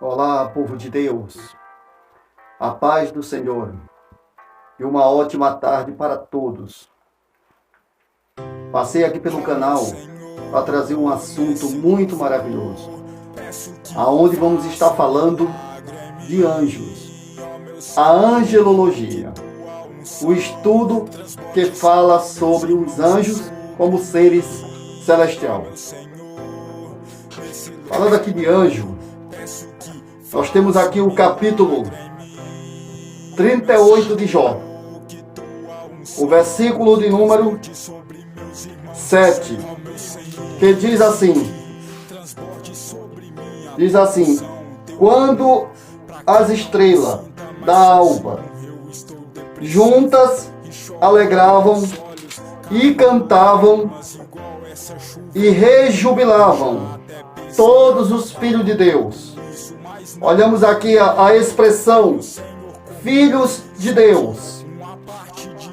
Olá, povo de Deus, a paz do Senhor e uma ótima tarde para todos. Passei aqui pelo canal para trazer um assunto muito maravilhoso, aonde vamos estar falando de anjos, a angelologia, o estudo que fala sobre os anjos como seres celestiais. Falando aqui de anjo, nós temos aqui o capítulo 38 de Jó, o versículo de número 7, que diz assim, quando as estrelas da alva juntas alegravam e cantavam e rejubilavam todos os filhos de Deus. Olhamos aqui a expressão filhos de Deus.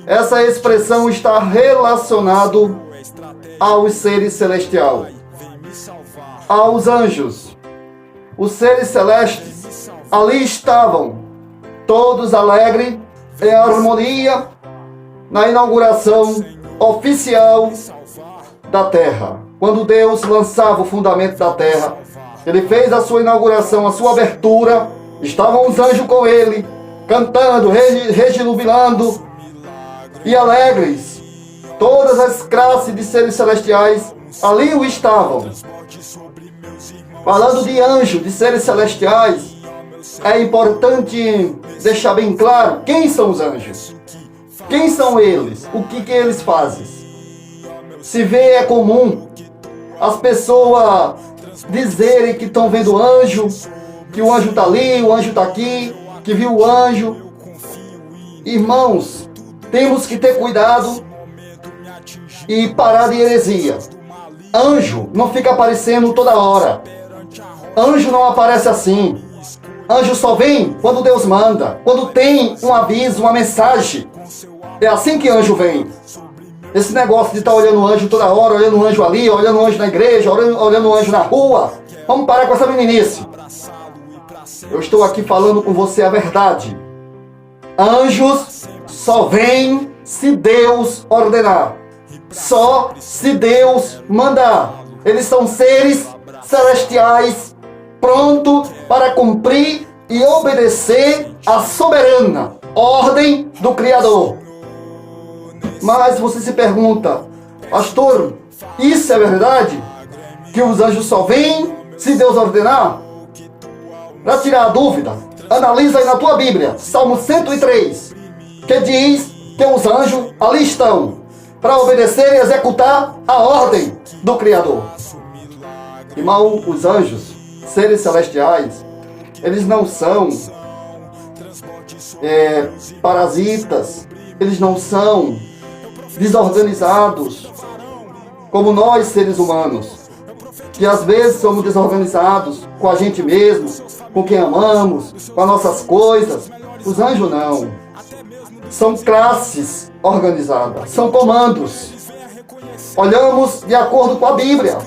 Essa expressão está relacionada aos seres celestiais, aos anjos. Os seres celestes ali estavam, todos alegres, em harmonia, na inauguração oficial da terra. Quando Deus lançava o fundamento da terra, Ele fez a sua inauguração, a sua abertura, estavam os anjos com Ele, cantando, rejubilando e alegres. Todas as classes de seres celestiais ali o estavam. Falando de anjos, de seres celestiais, é importante deixar bem claro quem são os anjos. Quem são eles? O que eles fazem? Se vê, é comum as pessoas dizerem que estão vendo anjo, que o anjo está ali, o anjo está aqui, que viu o anjo. Irmãos, temos que ter cuidado e parar de heresia. Anjo não fica aparecendo toda hora. Anjo não aparece assim. Anjo só vem quando Deus manda, quando tem um aviso, uma mensagem. É assim que anjo vem. Esse negócio de estar olhando o anjo toda hora, olhando o anjo ali, olhando o anjo na igreja, olhando o anjo na rua. Vamos parar com essa meninice. Eu estou aqui falando com você a verdade. Anjos só vêm se Deus ordenar. Só se Deus mandar. Eles são seres celestiais prontos para cumprir e obedecer a soberana ordem do Criador. Mas você se pergunta, pastor, isso é verdade? Que os anjos só vêm se Deus ordenar? Para tirar a dúvida, analisa aí na tua Bíblia, Salmo 103, que diz que os anjos ali estão para obedecer e executar a ordem do Criador. Irmão, os anjos, seres celestiais, eles não são parasitas, eles não são desorganizados como nós, seres humanos, que às vezes somos desorganizados com a gente mesmo, com quem amamos, com as nossas coisas. Os anjos não. São classes organizadas, são comandos. Olhamos de acordo com a Bíblia,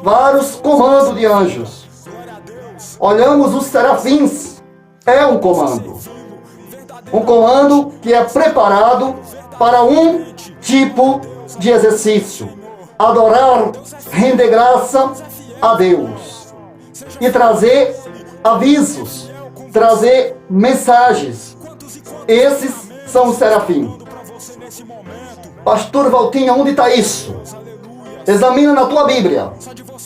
vários comandos de anjos. Olhamos os serafins, é um comando. Um comando que é preparado para um tipo de exercício. Adorar, render graça a Deus. E trazer avisos, trazer mensagens. Esses são os serafins. Pastor Valtinho, onde está isso? Examina na tua Bíblia.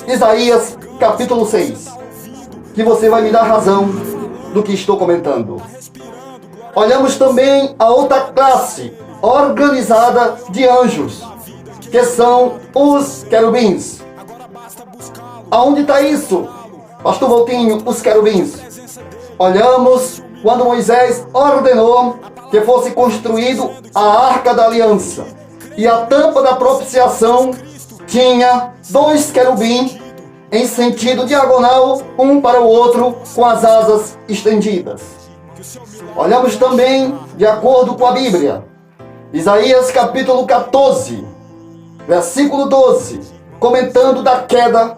Isaías capítulo 6. Que você vai me dar razão do que estou comentando. Olhamos também a outra classe organizada de anjos, que são os querubins. Aonde está isso, pastor Valtinho, os querubins? Olhamos quando Moisés ordenou que fosse construído a Arca da Aliança. E a tampa da propiciação tinha 2 querubins em sentido diagonal, um para o outro, com as asas estendidas. Olhamos também, de acordo com a Bíblia, Isaías capítulo 14, versículo 12, comentando da queda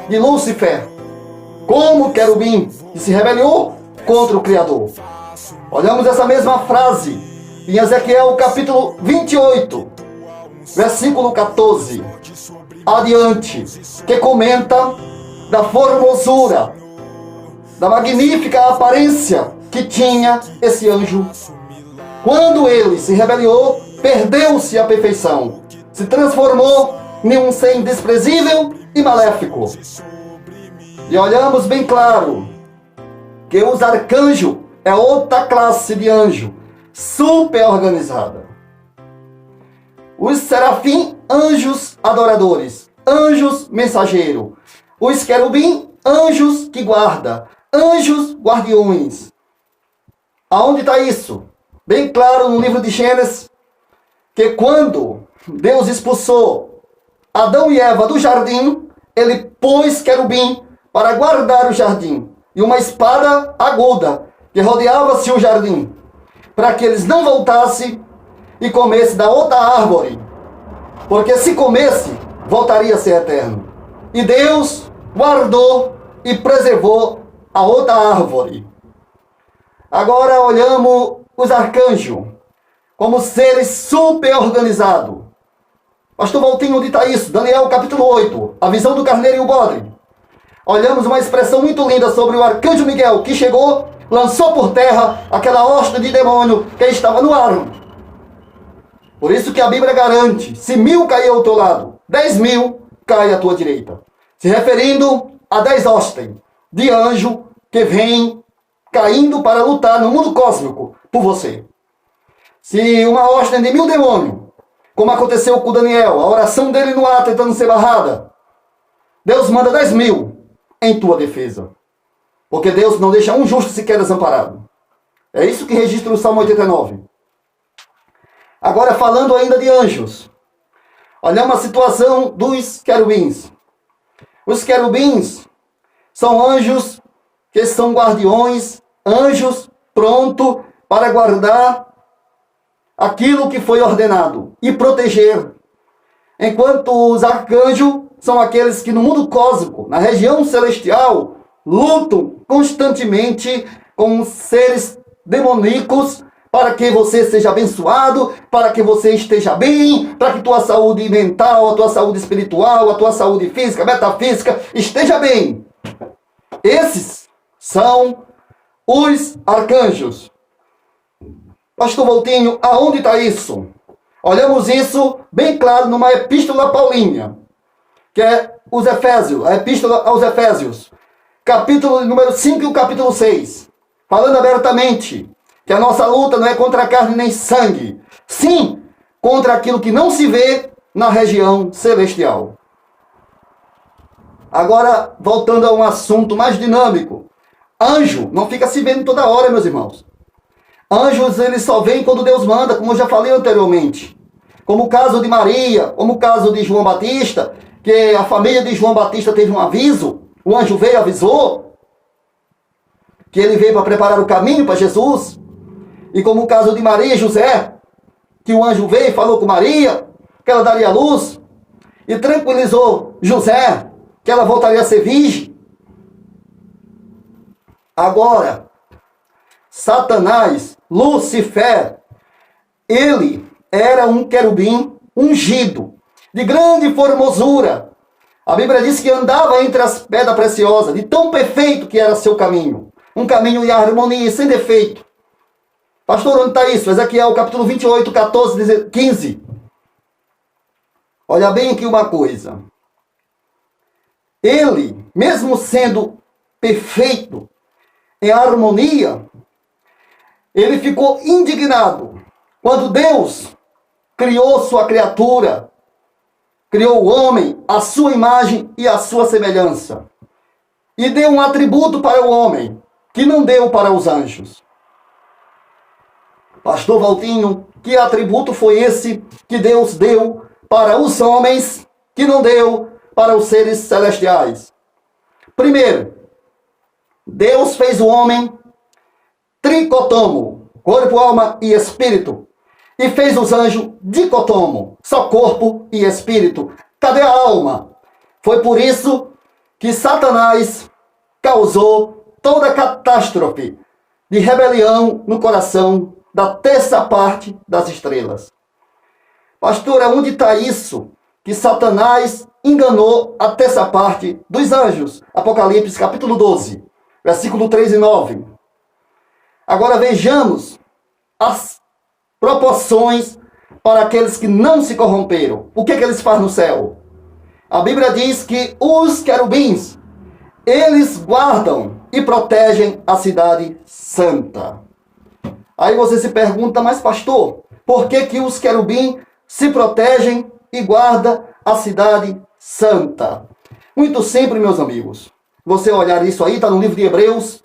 de Lúcifer. como o querubim que se rebelou contra o Criador. Olhamos essa mesma frase em Ezequiel capítulo 28, versículo 14, adiante, que comenta da formosura, da magnífica aparência que tinha esse anjo. Quando ele se rebelou, perdeu-se a perfeição, se transformou em um ser desprezível e maléfico. E olhamos bem claro que os arcanjos é outra classe de anjo, super organizada. Os serafim, anjos adoradores, anjos mensageiros. Os querubim, anjos que guarda, anjos guardiões. Aonde está isso? Bem claro no livro de Gênesis, que quando Deus expulsou Adão e Eva do jardim, ele pôs querubim para guardar o jardim e uma espada aguda que rodeava-se o jardim, para que eles não voltassem e comessem da outra árvore, porque se comesse, voltaria a ser eterno. E Deus guardou e preservou a outra árvore. Agora olhamos os arcanjos como seres super organizados. Pastor Valtinho, onde está isso? Daniel capítulo 8, a visão do carneiro e o bode. Olhamos uma expressão muito linda sobre o arcanjo Miguel, que chegou, lançou por terra aquela hosta de demônio que estava no ar. Por isso que a Bíblia garante, se 1000 cair ao teu lado, 10.000 cai à tua direita. Se referindo a 10 hostes de anjo que vem caindo para lutar no mundo cósmico por você. Se uma hoste de 1000 demônios, como aconteceu com Daniel, a oração dele no ar tentando ser barrada, Deus manda 10.000 em tua defesa. Porque Deus não deixa um justo sequer desamparado. É isso que registra o Salmo 89. Agora falando ainda de anjos. Olhamos a situação dos querubins. Os querubins são anjos que são guardiões, anjos prontos para guardar aquilo que foi ordenado e proteger. Enquanto os arcanjos são aqueles que no mundo cósmico, na região celestial, lutam constantemente com seres demoníacos para que você seja abençoado, para que você esteja bem, para que tua saúde mental, a tua saúde espiritual, a tua saúde física, metafísica esteja bem. Esses são os arcanjos. Pastor Valtinho, aonde está isso? Olhamos isso bem claro numa epístola paulina, que é os Efésios, a epístola aos Efésios, capítulo número 5 e o capítulo 6, falando abertamente que a nossa luta não é contra a carne nem sangue, sim contra aquilo que não se vê na região celestial. Agora, voltando a um assunto mais dinâmico, anjo não fica se vendo toda hora, meus irmãos. Anjos, eles só vêm quando Deus manda, como eu já falei anteriormente. Como o caso de Maria, como o caso de João Batista, que a família de João Batista teve um aviso, o anjo veio e avisou que ele veio para preparar o caminho para Jesus. E como o caso de Maria e José, que o anjo veio e falou com Maria, que ela daria luz, e tranquilizou José, que ela voltaria a ser virgem. Agora, Satanás, Lucifer, ele era um querubim ungido, de grande formosura. A Bíblia diz que andava entre as pedras preciosas, de tão perfeito que era seu caminho. Um caminho de harmonia, sem defeito. Pastor, onde está isso? Ezequiel capítulo 28, 14, 15. Olha bem aqui uma coisa. Ele, mesmo sendo perfeito, em harmonia, ele ficou indignado quando Deus criou sua criatura, criou o homem, à sua imagem e à sua semelhança, e deu um atributo para o homem que não deu para os anjos. Pastor Valtinho, que atributo foi esse que Deus deu para os homens que não deu para os seres celestiais? Primeiro, Deus fez o homem tricotomo, corpo, alma e espírito. E fez os anjos dicotomo, só corpo e espírito. Cadê a alma? Foi por isso que Satanás causou toda a catástrofe de rebelião no coração da terça parte das estrelas. Pastor, onde está isso? Que Satanás enganou a terça parte dos anjos. Apocalipse capítulo 12, versículo 3 e 9. Agora vejamos as proporções para aqueles que não se corromperam. O que eles fazem no céu? A Bíblia diz que os querubins, eles guardam e protegem a cidade santa. Aí você se pergunta, mas pastor, por que os querubins se protegem e guardam a cidade santa? Muito simples, meus amigos. Você olhar isso aí, está no livro de Hebreus,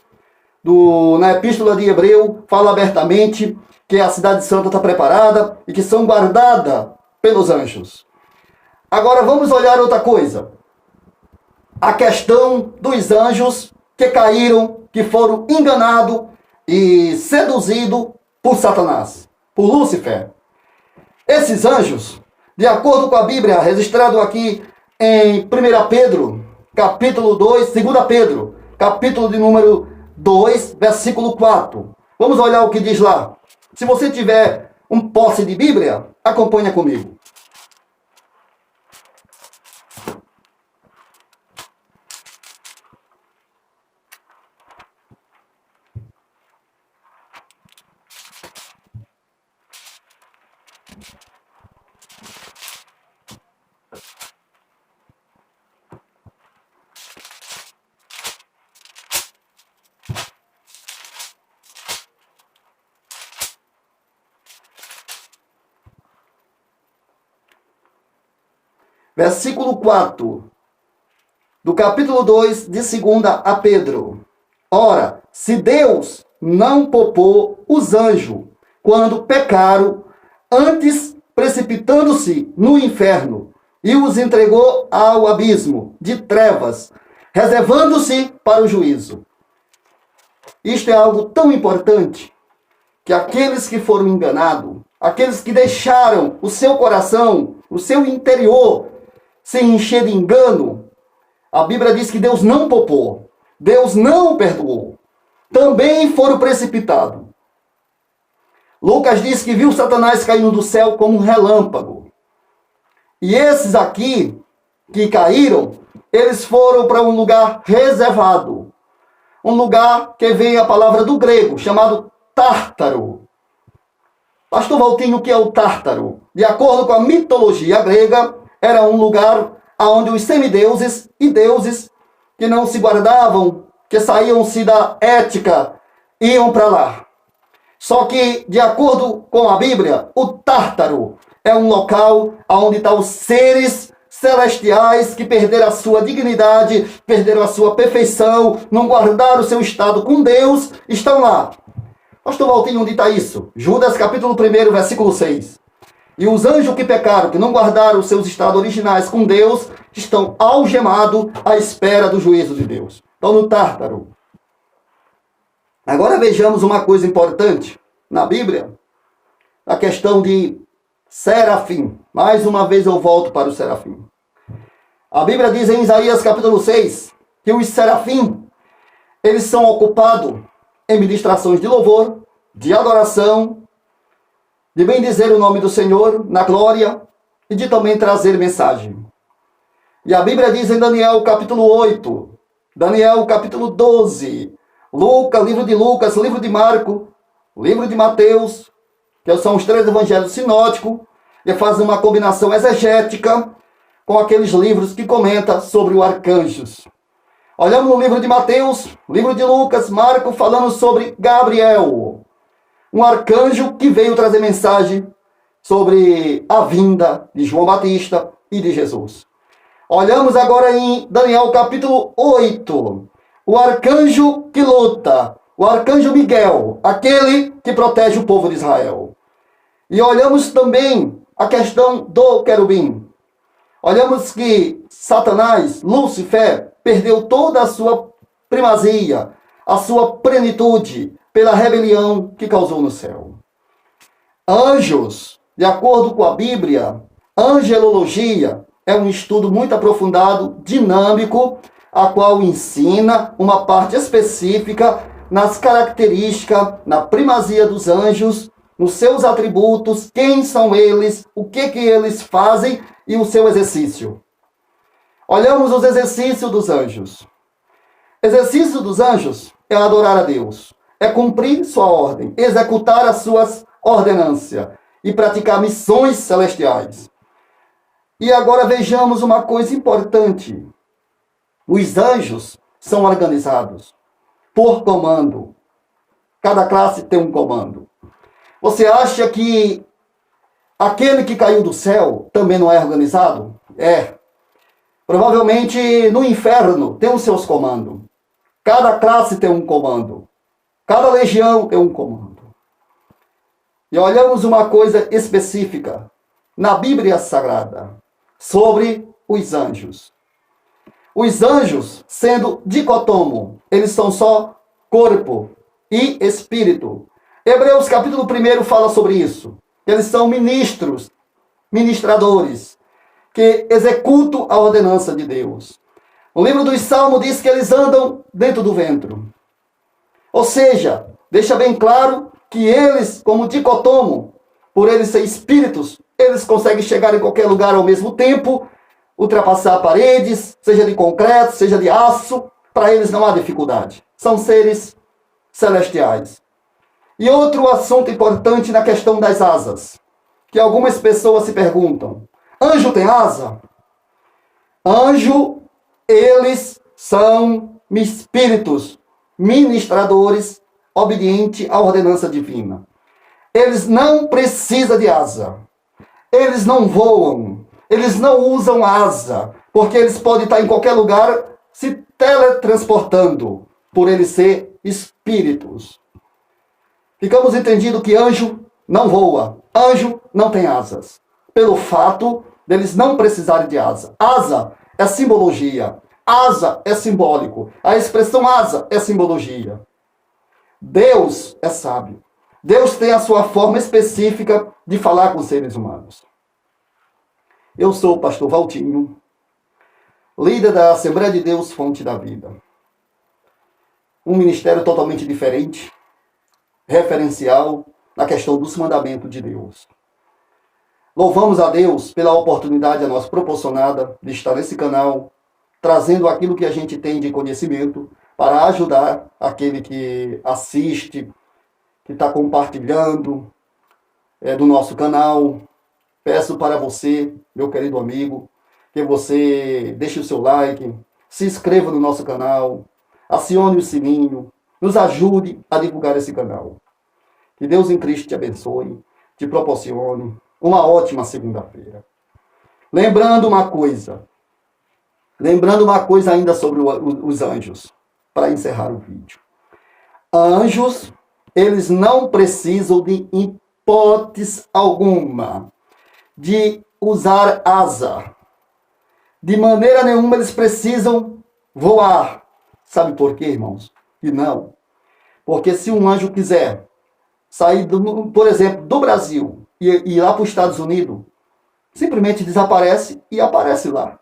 na epístola de Hebreu, fala abertamente que a cidade santa está preparada e que são guardadas pelos anjos. Agora vamos olhar outra coisa. A questão dos anjos que caíram, que foram enganados e seduzidos por Satanás, por Lúcifer. Esses anjos, de acordo com a Bíblia, registrado aqui em 1 Pedro, capítulo 2, 2 Pedro, capítulo de número 2, versículo 4. Vamos olhar o que diz lá. Se você tiver um posse de Bíblia, acompanha comigo. Versículo 4, do capítulo 2 de 2 a Pedro. Ora, se Deus não poupou os anjos quando pecaram, antes precipitando-se no inferno, e os entregou ao abismo de trevas, reservando-se para o juízo. Isto é algo tão importante, que aqueles que foram enganados, aqueles que deixaram o seu coração, o seu interior, se encher de engano, a Bíblia diz que Deus não poupou, Deus não perdoou, também foram precipitados. Lucas diz que viu Satanás caindo do céu como um relâmpago. E esses aqui, que caíram, eles foram para um lugar reservado, um lugar que vem a palavra do grego, chamado Tártaro. Pastor Valtinho, o que é o Tártaro? De acordo com a mitologia grega, era um lugar onde os semideuses e deuses que não se guardavam, que saíam-se da ética, iam para lá. Só que, de acordo com a Bíblia, o Tártaro é um local onde estão os seres celestiais que perderam a sua dignidade, perderam a sua perfeição, não guardaram o seu estado com Deus, estão lá. Pastor Valtinho, onde está isso? Judas capítulo 1, versículo 6. E os anjos que pecaram, que não guardaram os seus estados originais com Deus, estão algemados à espera do juízo de Deus. Estão no Tártaro. Agora vejamos uma coisa importante na Bíblia. A questão de serafim. Mais uma vez eu volto para o serafim. A Bíblia diz em Isaías capítulo 6, que os serafim, eles são ocupados em ministrações de louvor, de adoração, de bendizer o nome do Senhor na glória e de também trazer mensagem. E a Bíblia diz em Daniel capítulo 8, Daniel capítulo 12, Lucas, livro de Lucas, livro de Marcos, livro de Mateus, que são os 3 evangelhos sinóticos, e fazem uma combinação exegética com aqueles livros que comentam sobre os arcanjos. Olhamos no livro de Mateus, livro de Lucas, Marcos, falando sobre Gabriel, um arcanjo que veio trazer mensagem sobre a vinda de João Batista e de Jesus. Olhamos agora em Daniel capítulo 8, o arcanjo que luta, o arcanjo Miguel, aquele que protege o povo de Israel. E olhamos também a questão do querubim. Olhamos que Satanás, Lúcifer, perdeu toda a sua primazia, a sua plenitude, pela rebelião que causou no céu. Anjos, de acordo com a Bíblia, angelologia é um estudo muito aprofundado, dinâmico, a qual ensina uma parte específica nas características, na primazia dos anjos, nos seus atributos, quem são eles, o que eles fazem e o seu exercício. Olhamos os exercícios dos anjos. Exercício dos anjos é adorar a Deus, é cumprir sua ordem, executar as suas ordenâncias e praticar missões celestiais. E agora vejamos uma coisa importante. Os anjos são organizados por comando. Cada classe tem um comando. Você acha que aquele que caiu do céu também não é organizado? É. Provavelmente no inferno tem os seus comandos. Cada classe tem um comando. Cada legião tem um comando. E olhamos uma coisa específica na Bíblia Sagrada sobre os anjos. Os anjos, sendo dicotomo, eles são só corpo e espírito. Hebreus capítulo 1 fala sobre isso. Eles são ministros, ministradores, que executam a ordenança de Deus. O livro dos Salmos diz que eles andam dentro do ventre. Ou seja, deixa bem claro que eles, como dicotomo, por eles serem espíritos, eles conseguem chegar em qualquer lugar ao mesmo tempo, ultrapassar paredes, seja de concreto, seja de aço, para eles não há dificuldade. São seres celestiais. E outro assunto importante na questão das asas, que algumas pessoas se perguntam: anjo tem asa? Anjo, eles são espíritos, ministradores, obedientes à ordenança divina. Eles não precisam de asa. Eles não voam. Eles não usam asa, porque eles podem estar em qualquer lugar se teletransportando, por eles ser espíritos. Ficamos entendidos que anjo não voa, anjo não tem asas, pelo fato deles não precisarem de asa. Asa é simbologia, asa é simbólico, a expressão asa é simbologia. Deus é sábio. Deus tem a sua forma específica de falar com os seres humanos. Eu sou o pastor Valtinho, líder da Assembleia de Deus, Fonte da Vida. Um ministério totalmente diferente, referencial na questão dos mandamentos de Deus. Louvamos a Deus pela oportunidade a nós proporcionada de estar nesse canal, trazendo aquilo que a gente tem de conhecimento para ajudar aquele que assiste, que está compartilhando do nosso canal. Peço para você, meu querido amigo, que você deixe o seu like, se inscreva no nosso canal, acione o sininho, nos ajude a divulgar esse canal. Que Deus em Cristo te abençoe, te proporcione uma ótima segunda-feira. Lembrando uma coisa ainda sobre os anjos, para encerrar o vídeo. Anjos, eles não precisam de hipótese alguma de usar asa. De maneira nenhuma eles precisam voar. Sabe por quê, irmãos? E não. Porque se um anjo quiser sair, por exemplo, do Brasil e ir lá para os Estados Unidos, simplesmente desaparece e aparece lá.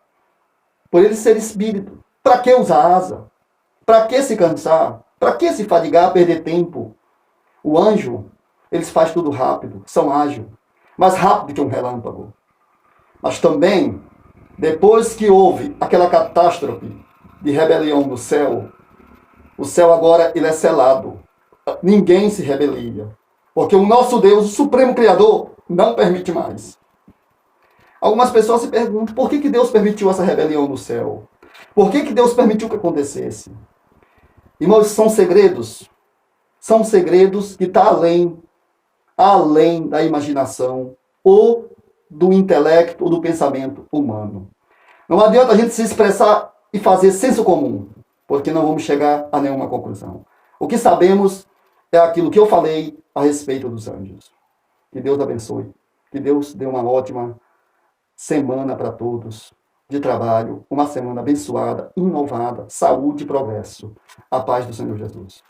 Por ele ser espírito. Para que usar asa? Para que se cansar? Para que se fadigar, perder tempo? O anjo, eles fazem tudo rápido, são ágeis. Mais rápido que um relâmpago. Mas também, depois que houve aquela catástrofe de rebelião no céu, o céu agora ele é selado. Ninguém se rebelia. Porque o nosso Deus, o Supremo Criador, não permite mais. Algumas pessoas se perguntam, por que Deus permitiu essa rebelião no céu? Por que Deus permitiu que acontecesse? Irmãos, são segredos. São segredos que estão além da imaginação ou do intelecto ou do pensamento humano. Não adianta a gente se expressar e fazer senso comum, porque não vamos chegar a nenhuma conclusão. O que sabemos é aquilo que eu falei a respeito dos anjos. Que Deus abençoe. Que Deus dê uma ótima semana para todos de trabalho, uma semana abençoada, inovada, saúde e progresso. A paz do Senhor Jesus.